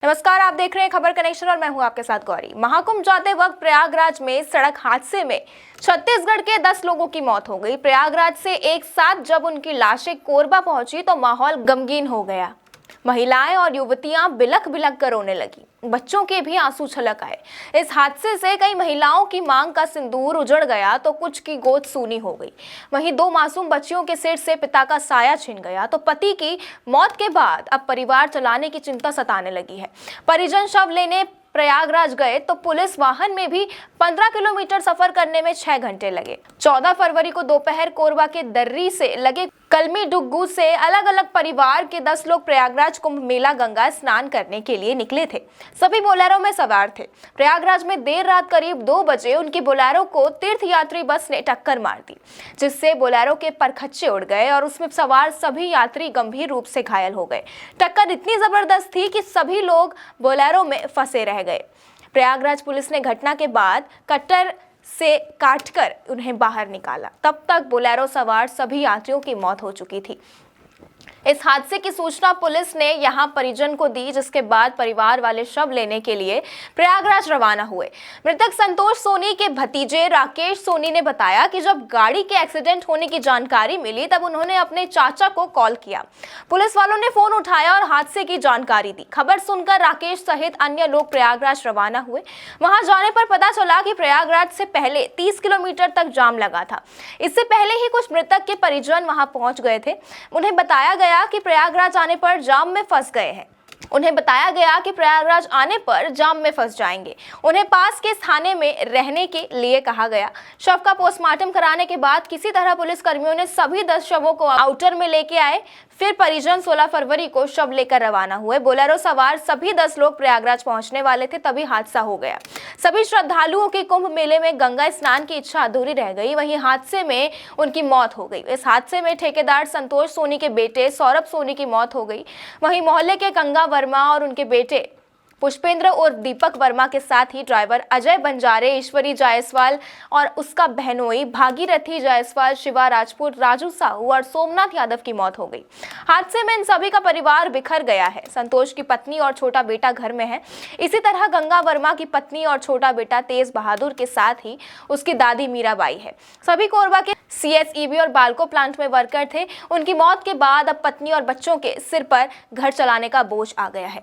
नमस्कार, आप देख रहे हैं खबर कनेक्शन और मैं हूं आपके साथ गौरी। महाकुंभ जाते वक्त प्रयागराज में सड़क हादसे में छत्तीसगढ़ के 10 लोगों की मौत हो गई। प्रयागराज से एक साथ जब उनकी लाशें कोरबा पहुंची तो माहौल गमगीन हो गया। महिलाएं और युवतियां बिलख बिलख कर रोने लगी, बच्चों के भी आंसू छलक आए। इस हादसे से कई महिलाओं की मांग का सिंदूर उजड़ गया तो कुछ की गोद सूनी हो गई। वहीं 2 मासूम बच्चियों के सिर से पिता का साया छिन गया तो पति की मौत के बाद अब परिवार चलाने की चिंता सताने लगी है। परिजन शव लेने प्रयागराज गए तो पुलिस वाहन में भी 15 किलोमीटर सफर करने में 6 घंटे लगे। 14 फरवरी को दोपहर कोरबा के दर्री से लगे कलमी डुग्गू से अलग अलग परिवार के 10 लोग प्रयागराज कुंभ मेला गंगा स्नान करने के लिए निकले थे। सभी बोलेरो में सवार थे। प्रयागराज में देर रात करीब 2 बजे उनकी बोलेरो को तीर्थयात्री बस ने टक्कर मार दी, जिससे बोलेरो के परखच्चे उड़ गए और उसमें सवार सभी यात्री गंभीर रूप से घायल हो गए। टक्कर इतनी जबरदस्त थी कि सभी लोग बोलेरो में फंसे रह गए। प्रयागराज पुलिस ने घटना के बाद कट्टर से काटकर उन्हें बाहर निकाला। तब तक बोलेरो सवार सभी यात्रियों की मौत हो चुकी थी। इस हादसे की सूचना पुलिस ने यहां परिजन को दी, जिसके बाद परिवार वाले शव लेने के लिए प्रयागराज रवाना हुए। मृतक संतोष सोनी के भतीजे राकेश सोनी ने बताया कि जब गाड़ी के एक्सीडेंट होने की जानकारी मिली तब उन्होंने अपने चाचा को कॉल किया। पुलिस वालों ने फोन उठाया और हादसे की जानकारी दी। खबर सुनकर राकेश सहित अन्य लोग प्रयागराज रवाना हुए। वहां जाने पर पता चला कि प्रयागराज से पहले 30 किलोमीटर तक जाम लगा था। इससे पहले ही कुछ मृतक के परिजन वहां पहुंच गए थे। उन्हें बताया गया कि प्रयागराज आने पर जाम में फंस गए हैं। उन्हें बताया गया कि प्रयागराज आने पर जाम में फंस जाएंगे। उन्हें पास के थाने में रहने के लिए कहा गया। शव का पोस्टमार्टम कराने के बाद किसी तरह पुलिस कर्मियों ने सभी 10 शवों को आउटर में लेके आए। फिर परिजन 16 फरवरी को शव लेकर रवाना हुए। बोलेरो सवार सभी 10 लोग प्रयागराज पहुंचने वाले थे, तभी हादसा हो गया। सभी श्रद्धालुओं की कुंभ मेले में गंगा स्नान की इच्छा अधूरी रह गई। वहीं हादसे में उनकी मौत हो गई। इस हादसे में ठेकेदार संतोष सोनी के बेटे सौरभ सोनी की मौत हो गई। वहीं मोहल्ले के गंगा वर्मा और उनके बेटे पुष्पेंद्र और दीपक वर्मा के साथ ही ड्राइवर अजय बंजारे, ईश्वरी जायसवाल और उसका बहनोई भागीरथी जायसवाल, शिवा राजपूत, राजू साहू और सोमनाथ यादव की मौत हो गई। हादसे में इन सभी का परिवार बिखर गया है। संतोष की पत्नी और छोटा बेटा घर में है। इसी तरह गंगा वर्मा की पत्नी और छोटा बेटा तेज बहादुर के साथ ही उसकी दादी मीराबाई है। सभी कोरबा के CSEB और बाल्को प्लांट में वर्कर थे। उनकी मौत के बाद अब पत्नी और बच्चों के सिर पर घर चलाने का बोझ आ गया है।